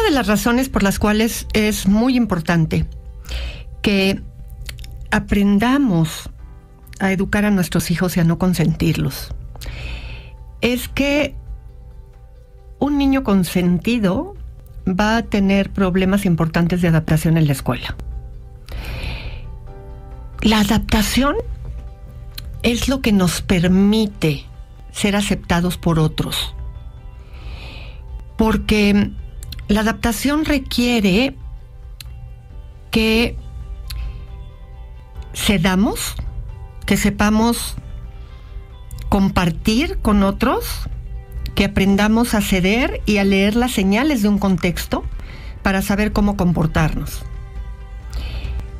de las razones por las cuales es muy importante que aprendamos a educar a nuestros hijos y a no consentirlos es que un niño consentido va a tener problemas importantes de adaptación en la escuela. La adaptación es lo que nos permite ser aceptados por otros. Porque la adaptación requiere que cedamos, que sepamos compartir con otros, que aprendamos a ceder y a leer las señales de un contexto para saber cómo comportarnos.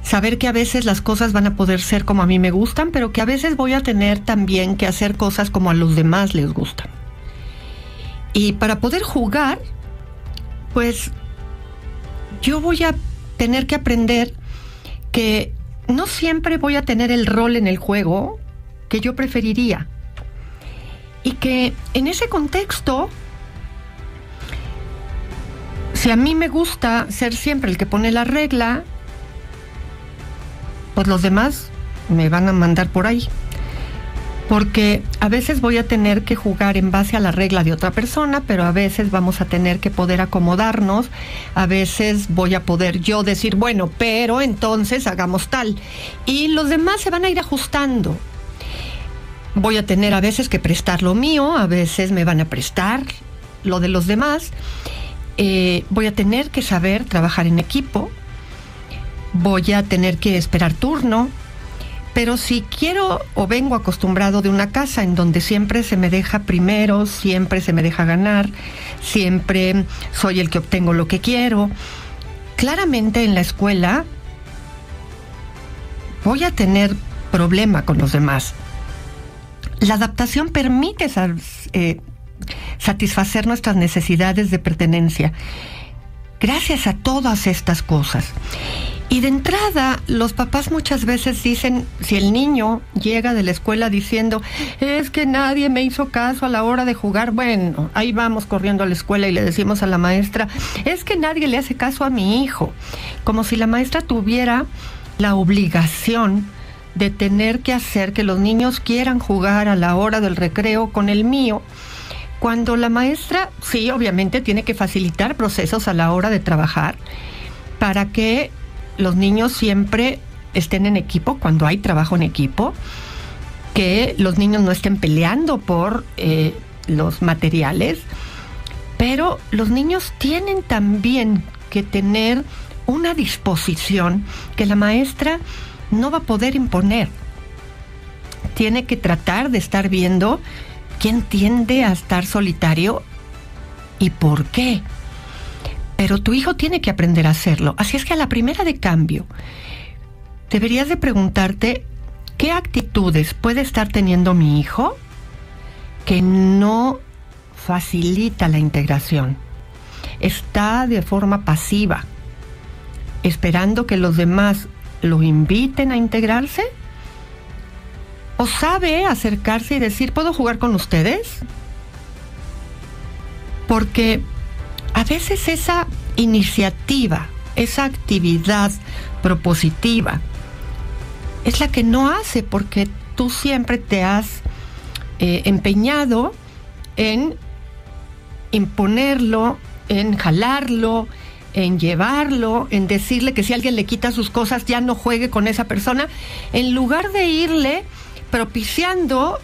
Saber que a veces las cosas van a poder ser como a mí me gustan, pero que a veces voy a tener también que hacer cosas como a los demás les gustan. Y para poder jugar, pues yo voy a tener que aprender que no siempre voy a tener el rol en el juego que yo preferiría. Y que en ese contexto, si a mí me gusta ser siempre el que pone la regla, pues los demás me van a mandar por ahí. Porque a veces voy a tener que jugar en base a la regla de otra persona, pero a veces vamos a tener que poder acomodarnos, a veces voy a poder yo decir, bueno, pero entonces hagamos tal. Y los demás se van a ir ajustando. Voy a tener a veces que prestar lo mío, a veces me van a prestar lo de los demás. Voy a tener que saber trabajar en equipo. Voy a tener que esperar turno. Pero si quiero o vengo acostumbrado de una casa en donde siempre se me deja primero, siempre se me deja ganar, siempre soy el que obtengo lo que quiero, claramente en la escuela voy a tener problema con los demás. La adaptación permite satisfacer nuestras necesidades de pertenencia gracias a todas estas cosas. Y de entrada, los papás muchas veces dicen, si el niño llega de la escuela diciendo, es que nadie me hizo caso a la hora de jugar, bueno, ahí vamos corriendo a la escuela y le decimos a la maestra, es que nadie le hace caso a mi hijo. Como si la maestra tuviera la obligación de tener que hacer que los niños quieran jugar a la hora del recreo con el mío, cuando la maestra, sí, obviamente tiene que facilitar procesos a la hora de trabajar para que los niños siempre estén en equipo cuando hay trabajo en equipo, que los niños no estén peleando por los materiales, pero los niños tienen también que tener una disposición que la maestra no va a poder imponer. Tiene que tratar de estar viendo quién tiende a estar solitario y por qué. Pero tu hijo tiene que aprender a hacerlo. Así es que a la primera de cambio, deberías de preguntarte qué actitudes puede estar teniendo mi hijo que no facilita la integración. Está de forma pasiva, esperando que los demás lo inviten a integrarse, o sabe acercarse y decir, ¿puedo jugar con ustedes? Porque a veces esa iniciativa, esa actividad propositiva es la que no hace, porque tú siempre te has empeñado en imponerlo, en jalarlo, en llevarlo, en decirle que si alguien le quita sus cosas ya no juegue con esa persona, en lugar de irle propiciando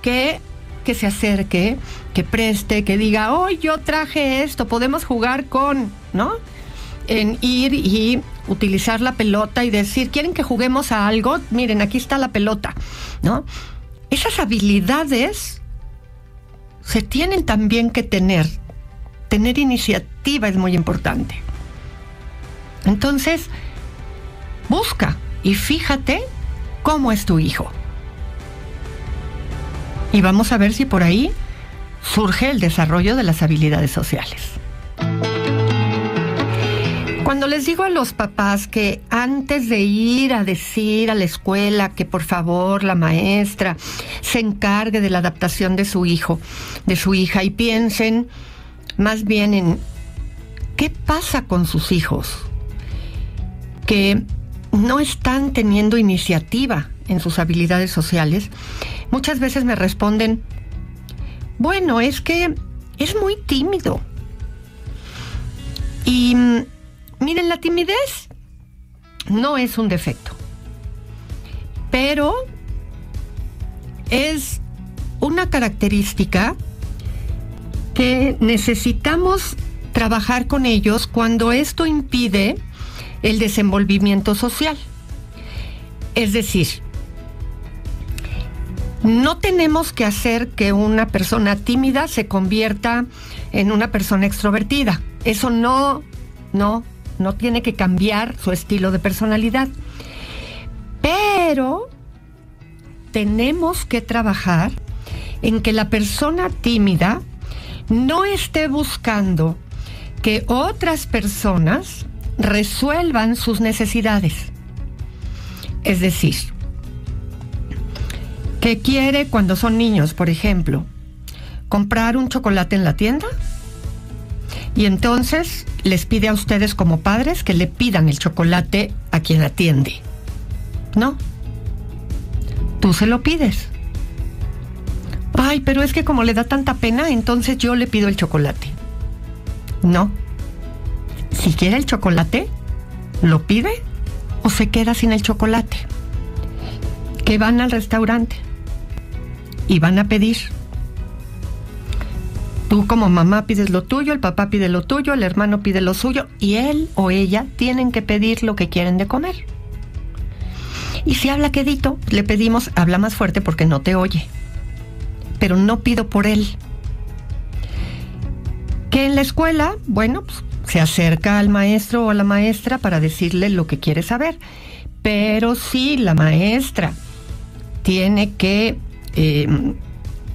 que se acerque, que preste, que diga, hoy yo traje esto, podemos jugar con, ¿no? En ir y utilizar la pelota y decir, ¿quieren que juguemos a algo? Miren, aquí está la pelota, ¿no? Esas habilidades se tienen también que tener. Tener iniciativa es muy importante. Entonces, busca y fíjate cómo es tu hijo. Y vamos a ver si por ahí surge el desarrollo de las habilidades sociales. Cuando les digo a los papás que antes de ir a decir a la escuela que por favor la maestra se encargue de la adaptación de su hijo, de su hija, y piensen más bien en ¿qué pasa con sus hijos que no están teniendo iniciativa en sus habilidades sociales? Muchas veces me responden, bueno, es que es muy tímido. Y miren, la timidez no es un defecto, pero es una característica que necesitamos trabajar con ellos cuando esto impide el desenvolvimiento social. Es decir, no tenemos que hacer que una persona tímida se convierta en una persona extrovertida. Eso no tiene que cambiar su estilo de personalidad. Pero tenemos que trabajar en que la persona tímida no esté buscando que otras personas resuelvan sus necesidades. Es decir, que quiere cuando son niños, por ejemplo, comprar un chocolate en la tienda y entonces les pide a ustedes como padres que le pidan el chocolate a quien atiende. No, tú se lo pides. Ay, pero es que como le da tanta pena, entonces yo le pido el chocolate. No. Si quiere el chocolate, lo pide o se queda sin el chocolate. Que van al restaurante y van a pedir. Tú como mamá pides lo tuyo, el papá pide lo tuyo, el hermano pide lo suyo y él o ella tienen que pedir lo que quieren de comer. Y si habla quedito, le pedimos, habla más fuerte porque no te oye. Pero no pido por él. Que en la escuela, bueno, pues, se acerca al maestro o a la maestra para decirle lo que quiere saber. Pero si la maestra tiene que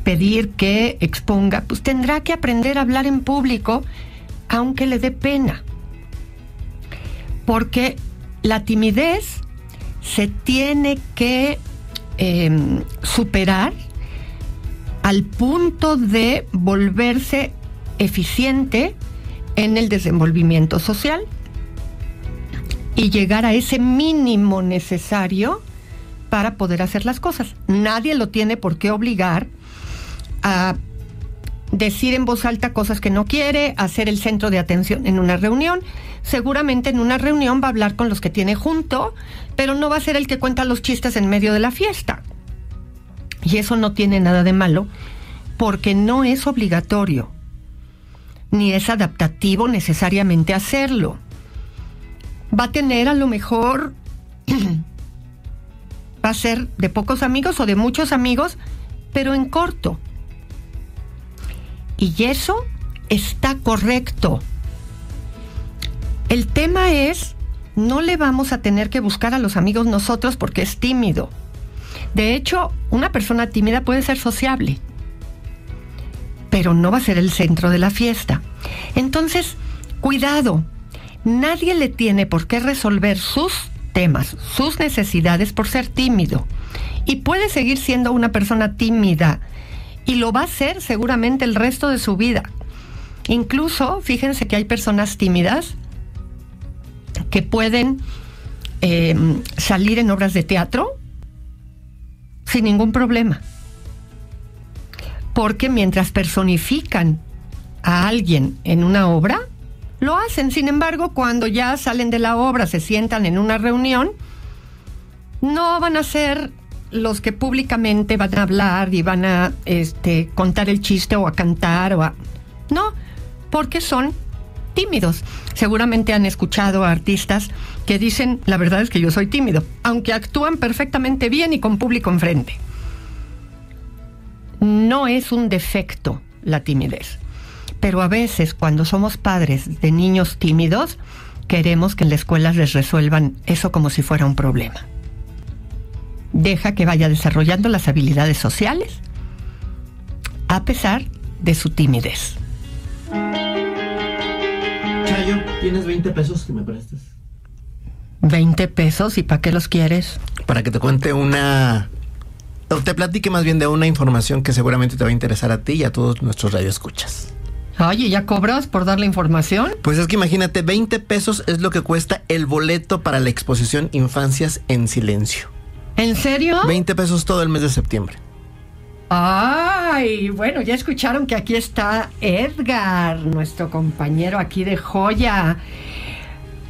pedir que exponga, pues tendrá que aprender a hablar en público, aunque le dé pena. Porque la timidez se tiene que superar al punto de volverse eficiente en el desenvolvimiento social y llegar a ese mínimo necesario para poder hacer las cosas. Nadie lo tiene por qué obligar a decir en voz alta cosas que no quiere, a ser el centro de atención en una reunión. Seguramente en una reunión va a hablar con los que tiene junto, pero no va a ser el que cuenta los chistes en medio de la fiesta. Y eso no tiene nada de malo, porque no es obligatorio, ni es adaptativo necesariamente hacerlo. Va a tener a lo mejor, va a ser de pocos amigos o de muchos amigos, pero en corto. Y eso está correcto. El tema es, no le vamos a tener que buscar a los amigos nosotros porque es tímido. De hecho, una persona tímida puede ser sociable, pero no va a ser el centro de la fiesta. Entonces, cuidado, nadie le tiene por qué resolver sus temas, sus necesidades por ser tímido. Y puede seguir siendo una persona tímida, y lo va a hacer seguramente el resto de su vida. Incluso, fíjense que hay personas tímidas que pueden salir en obras de teatro sin ningún problema. Porque mientras personifican a alguien en una obra, lo hacen. Sin embargo, cuando ya salen de la obra, se sientan en una reunión, no van a ser los que públicamente van a hablar y van a contar el chiste o a cantar no, porque son tímidos. Seguramente han escuchado a artistas que dicen, la verdad es que yo soy tímido, aunque actúan perfectamente bien y con público enfrente. No es un defecto la timidez, pero a veces cuando somos padres de niños tímidos, queremos que en la escuela les resuelvan eso como si fuera un problema. Deja que vaya desarrollando las habilidades sociales a pesar de su timidez. Chayo, ¿tienes 20 pesos que me prestes? 20 pesos, ¿y para qué los quieres? Para que te cuente o te platique más bien de una información que seguramente te va a interesar a ti y a todos nuestros radioescuchas. Oye, ¿ya cobras por dar la información? Pues es que imagínate, 20 pesos es lo que cuesta el boleto para la exposición Infancias en Silencio. ¿En serio? 20 pesos todo el mes de septiembre. Ay, bueno, ya escucharon que aquí está Edgar, nuestro compañero aquí de Joya.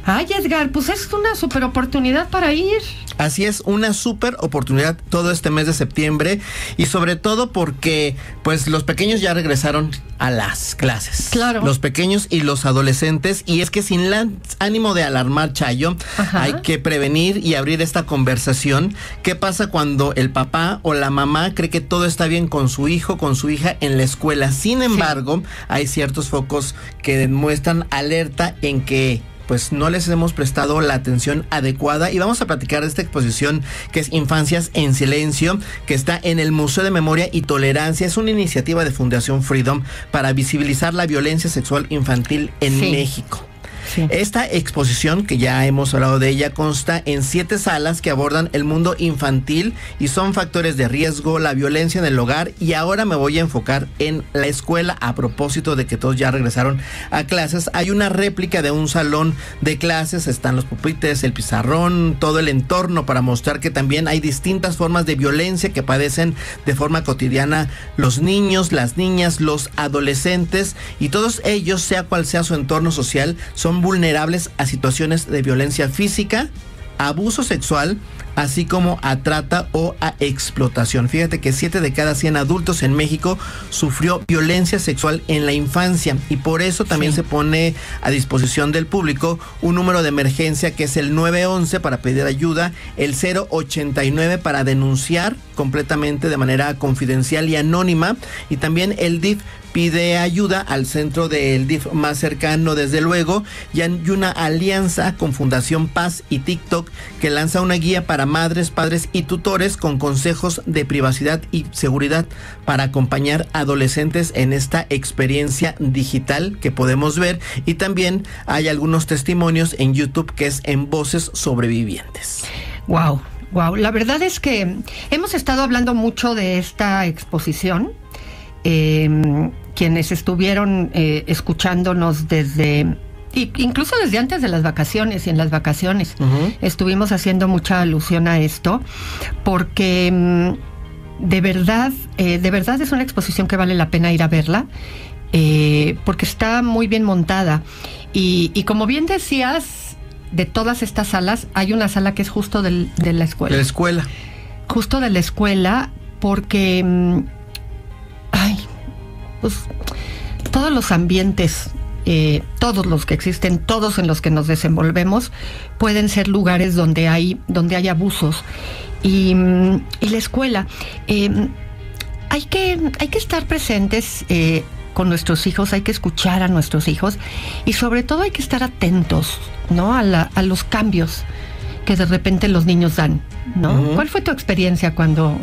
Ay, Edgar, pues es una super oportunidad para ir. Así es, una súper oportunidad todo este mes de septiembre y sobre todo porque pues los pequeños ya regresaron a las clases. Claro. Los pequeños y los adolescentes, y es que sin ánimo de alarmar, Chayo, hay que prevenir y abrir esta conversación. ¿Qué pasa cuando el papá o la mamá cree que todo está bien con su hijo, con su hija en la escuela? Sin embargo, hay ciertos focos que demuestran alerta en que pues no les hemos prestado la atención adecuada, y vamos a platicar de esta exposición que es Infancias en Silencio, que está en el Museo de Memoria y Tolerancia. Es una iniciativa de Fundación Freedom para visibilizar la violencia sexual infantil en México. Sí. Esta exposición, que ya hemos hablado de ella, consta en 7 salas que abordan el mundo infantil y son factores de riesgo, la violencia en el hogar, y ahora me voy a enfocar en la escuela. A propósito de que todos ya regresaron a clases, hay una réplica de un salón de clases, están los pupitres, el pizarrón, todo el entorno para mostrar que también hay distintas formas de violencia que padecen de forma cotidiana los niños, las niñas, los adolescentes, y todos ellos, sea cual sea su entorno social, son vulnerables a situaciones de violencia física, abuso sexual, así como a trata o a explotación. Fíjate que 7 de cada 100 adultos en México sufrió violencia sexual en la infancia, y por eso también se pone a disposición del público un número de emergencia que es el 911 para pedir ayuda, el 089 para denunciar completamente de manera confidencial y anónima, y también el DIF pide ayuda al centro del DIF más cercano, desde luego, y hay una alianza con Fundación Paz y TikTok que lanza una guía para madres, padres y tutores con consejos de privacidad y seguridad para acompañar a adolescentes en esta experiencia digital que podemos ver, y también hay algunos testimonios en YouTube que es en Voces Sobrevivientes. Wow, la verdad es que hemos estado hablando mucho de esta exposición. Quienes estuvieron escuchándonos incluso desde antes de las vacaciones, y en las vacaciones estuvimos haciendo mucha alusión a esto, porque de verdad es una exposición que vale la pena ir a verla, porque está muy bien montada, y como bien decías, de todas estas salas hay una sala que es justo de la escuela. Justo de la escuela, porque pues todos los ambientes, todos los que existen, todos en los que nos desenvolvemos, pueden ser lugares donde hay abusos. Y la escuela, hay que estar presentes con nuestros hijos, hay que escuchar a nuestros hijos, y sobre todo hay que estar atentos, ¿no? a los cambios que de repente los niños dan, ¿no? ¿Cuál fue tu experiencia cuando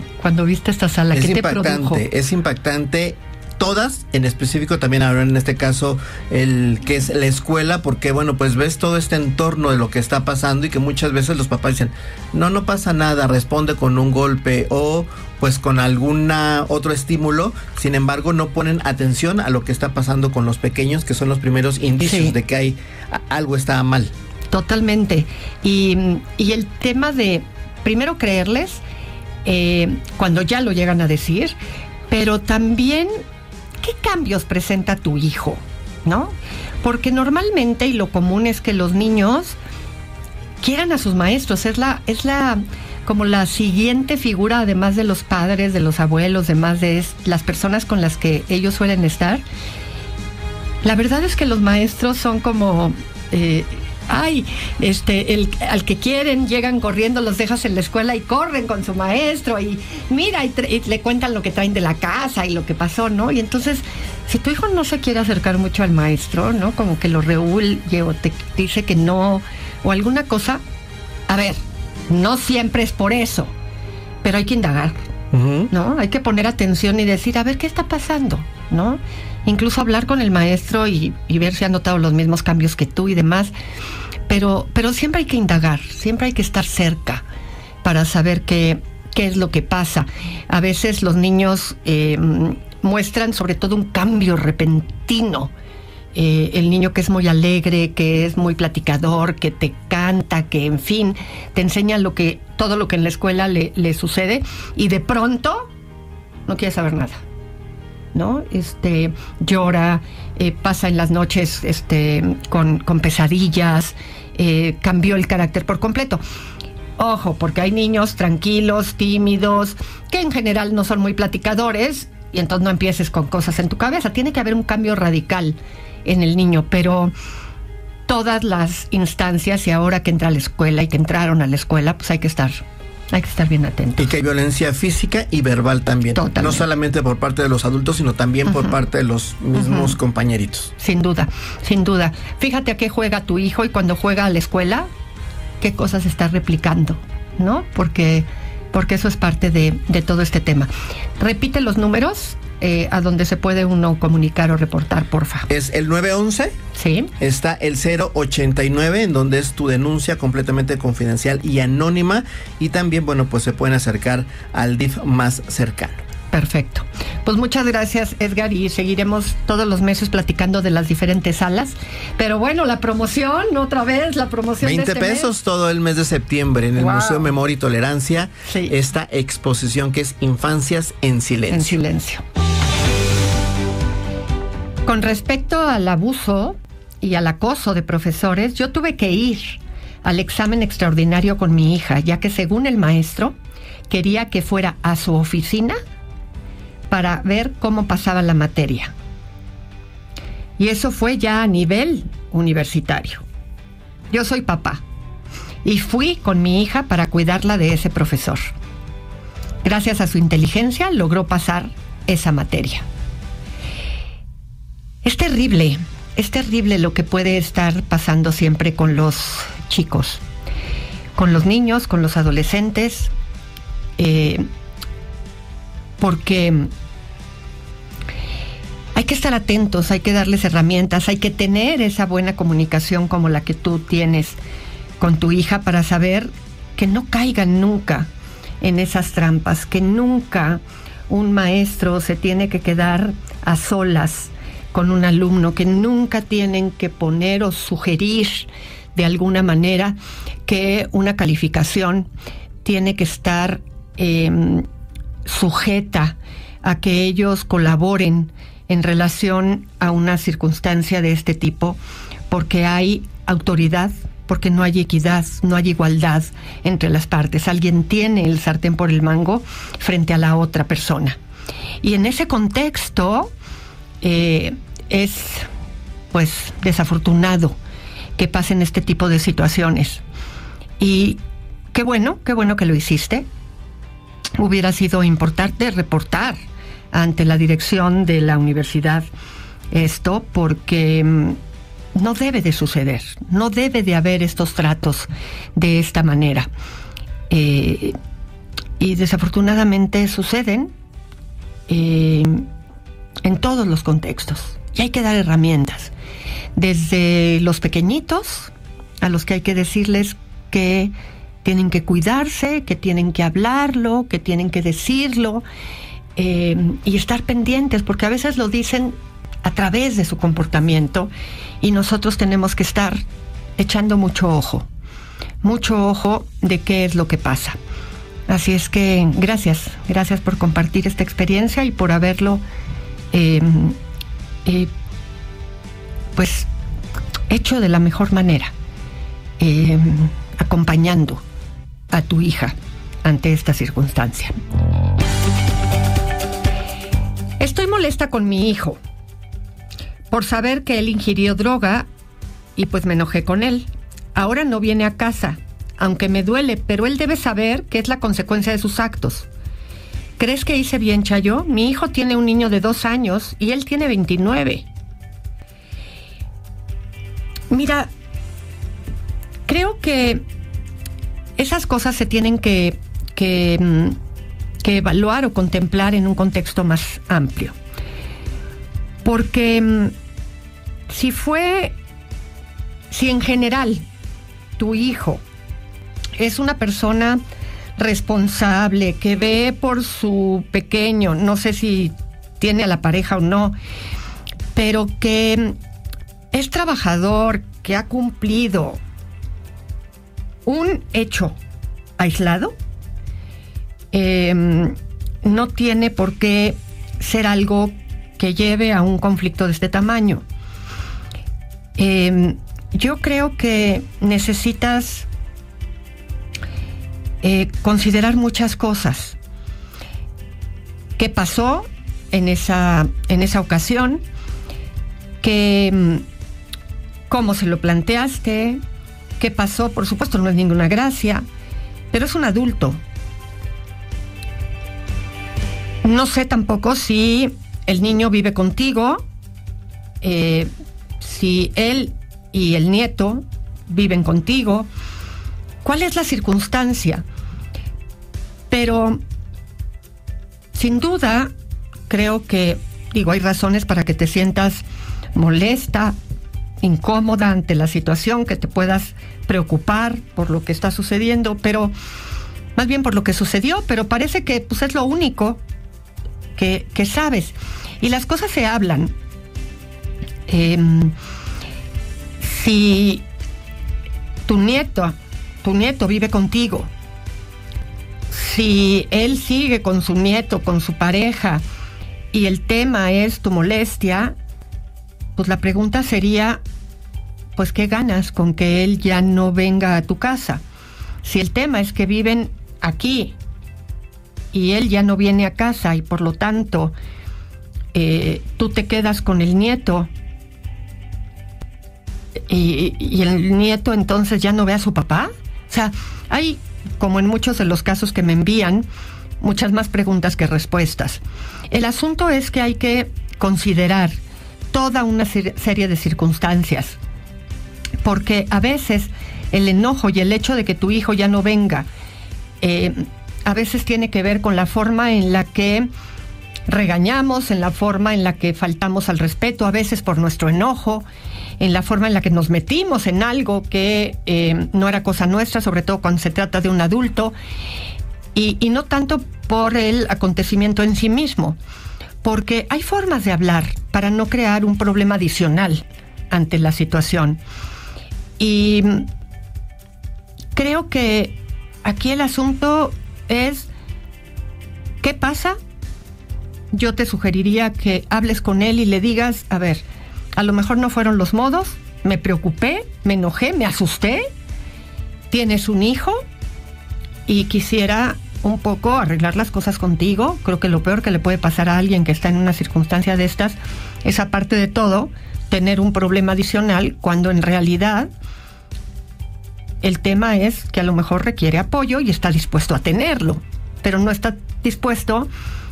viste esta sala? ¿Qué te produjo? Es impactante. Todas, en específico también ahora en este caso el que es la escuela, porque bueno, pues ves todo este entorno de lo que está pasando, y que muchas veces los papás dicen, no pasa nada, responde con un golpe o pues con alguna otro estímulo. Sin embargo, no ponen atención a lo que está pasando con los pequeños, que son los primeros indicios de que algo está mal. Totalmente. Y el tema de primero creerles cuando ya lo llegan a decir, pero también ¿qué cambios presenta tu hijo? ¿No? Porque normalmente, y lo común es que los niños quieran a sus maestros, es como la siguiente figura, además de los padres, de los abuelos, además de las personas con las que ellos suelen estar. La verdad es que los maestros son como al que quieren, llegan corriendo, los dejas en la escuela y corren con su maestro, y mira, y le cuentan lo que traen de la casa y lo que pasó, ¿no? Y entonces, si tu hijo no se quiere acercar mucho al maestro, ¿no? Como que lo rehuye o te dice que no, o alguna cosa, a ver, no siempre es por eso, pero hay que indagar, ¿no? Hay que poner atención y decir, a ver, ¿qué está pasando? ¿No? Incluso hablar con el maestro y ver si ha notado los mismos cambios que tú y demás. Pero siempre hay que indagar, siempre hay que estar cerca para saber qué es lo que pasa. A veces los niños muestran sobre todo un cambio repentino el niño que es muy alegre, que es muy platicador, que te canta, que en fin, te enseña todo lo que en la escuela le sucede, y de pronto no quiere saber nada, ¿no? Llora, pasa en las noches con pesadillas, cambió el carácter por completo. Ojo, porque hay niños tranquilos, tímidos, que en general no son muy platicadores, y entonces no empieces con cosas en tu cabeza. Tiene que haber un cambio radical en el niño, pero todas las instancias, y ahora que entra a la escuela y que entraron a la escuela, pues hay que estar bien atentos. Y que hay violencia física y verbal también. Totalmente. No solamente por parte de los adultos, sino también por parte de los mismos compañeritos. Sin duda, sin duda. Fíjate a qué juega tu hijo, y cuando juega a la escuela, qué cosas está replicando, ¿no? Porque eso es parte de todo este tema. Repite los números a donde se puede uno comunicar o reportar, porfa. Es el 911. Sí. Está el 089, en donde es tu denuncia completamente confidencial y anónima. Y también, bueno, pues se pueden acercar al DIF más cercano. Perfecto. Pues muchas gracias, Edgar, y seguiremos todos los meses platicando de las diferentes salas. Pero bueno, la promoción, otra vez, la promoción 20 de pesos mes. todo el mes de septiembre en el Museo Memoria y Tolerancia. Sí. Esta exposición que es Infancias en Silencio. En silencio. Con respecto al abuso y al acoso de profesores, yo tuve que ir al examen extraordinario con mi hija, ya que según el maestro, quería que fuera a su oficina para ver cómo pasaba la materia. Y eso fue ya a nivel universitario. Yo soy papá y fui con mi hija para cuidarla de ese profesor. Gracias a su inteligencia logró pasar esa materia. Es terrible lo que puede estar pasando siempre con los chicos, con los niños, con los adolescentes, porque hay que estar atentos, hay que darles herramientas, hay que tener esa buena comunicación como la que tú tienes con tu hija para saber que no caigan nunca en esas trampas, que nunca un maestro se tiene que quedar a solas con un alumno, que nunca tienen que poner o sugerir de alguna manera que una calificación tiene que estar sujeta a que ellos colaboren en relación a una circunstancia de este tipo, porque hay autoridad, porque no hay equidad, no hay igualdad entre las partes. Alguien tiene el sartén por el mango frente a la otra persona. Y en ese contexto es pues desafortunado que pasen este tipo de situaciones. Y qué bueno que lo hiciste. Hubiera sido importante reportar ante la dirección de la universidad esto, porque no debe de suceder, no debe de haber estos tratos de esta manera. Y desafortunadamente suceden en todos los contextos. Y hay que dar herramientas, desde los pequeñitos, a los que hay que decirles que tienen que cuidarse, que tienen que hablarlo, que tienen que decirlo, y estar pendientes, porque a veces lo dicen a través de su comportamiento, y nosotros tenemos que estar echando mucho ojo de qué es lo que pasa. Así es que gracias por compartir esta experiencia y por haberlo pues hecho de la mejor manera, acompañando a tu hija ante esta circunstancia. Estoy molesta con mi hijo por saber que él ingirió droga y pues me enojé con él. Ahora no viene a casa, aunque me duele, pero él debe saber que es la consecuencia de sus actos. ¿Crees que hice bien, Chayo? Mi hijo tiene un niño de 2 años y él tiene 29. Mira, creo que esas cosas se tienen que evaluar o contemplar en un contexto más amplio. Porque si en general tu hijo es una persona responsable, que ve por su pequeño, no sé si tiene a la pareja o no, pero que es trabajador, que ha cumplido un hecho aislado, no tiene por qué ser algo que lleve a un conflicto de este tamaño. Yo creo que necesitas considerar muchas cosas. ¿Qué pasó en esa ocasión? ¿Cómo se lo planteaste? ¿Qué pasó? Por supuesto, no es ninguna gracia, pero es un adulto. No sé tampoco si el niño vive contigo, si él y el nieto viven contigo. ¿Cuál es la circunstancia? Pero sin duda, creo que, hay razones para que te sientas molesta, incómoda ante la situación, que te puedas preocupar por lo que está sucediendo, pero más bien por lo que sucedió, pero parece que pues es lo único que sabes. Y las cosas se hablan. Si tu nieto vive contigo, si él sigue con su nieto, con su pareja, y el tema es tu molestia, pues la pregunta sería, pues ¿qué ganas con que él ya no venga a tu casa? Si el tema es que viven aquí y él ya no viene a casa y por lo tanto tú te quedas con el nieto y el nieto entonces ya no ve a su papá. O sea, hay, como en muchos de los casos que me envían, muchas más preguntas que respuestas. El asunto es que hay que considerar toda una serie de circunstancias, porque a veces el enojo y el hecho de que tu hijo ya no venga, a veces tiene que ver con la forma en la que regañamos, en la forma en la que faltamos al respeto, a veces por nuestro enojo, en la forma en la que nos metimos en algo que no era cosa nuestra, sobre todo cuando se trata de un adulto, y no tanto por el acontecimiento en sí mismo, porque hay formas de hablar para no crear un problema adicional ante la situación. Y creo que aquí el asunto es, ¿qué pasa? Yo te sugeriría que hables con él y le digas, a ver, a lo mejor no fueron los modos, me preocupé, me enojé, me asusté, tienes un hijo y quisiera un poco arreglar las cosas contigo. Creo que lo peor que le puede pasar a alguien que está en una circunstancia de estas es, aparte de todo, tener un problema adicional, cuando en realidad el tema es que a lo mejor requiere apoyo y está dispuesto a tenerlo, pero no está dispuesto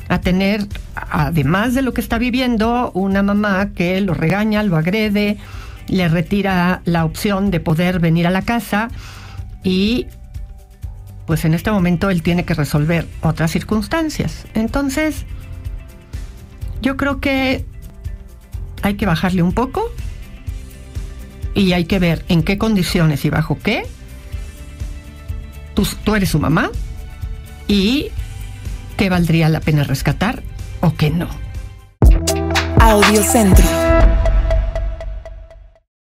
a tener, además de lo que está viviendo, una mamá que lo regaña, lo agrede, le retira la opción de poder venir a la casa, y pues en este momento él tiene que resolver otras circunstancias. Entonces, yo creo que hay que bajarle un poco y hay que ver en qué condiciones y bajo qué tú eres su mamá, y qué valdría la pena rescatar o qué no. Audiocentro.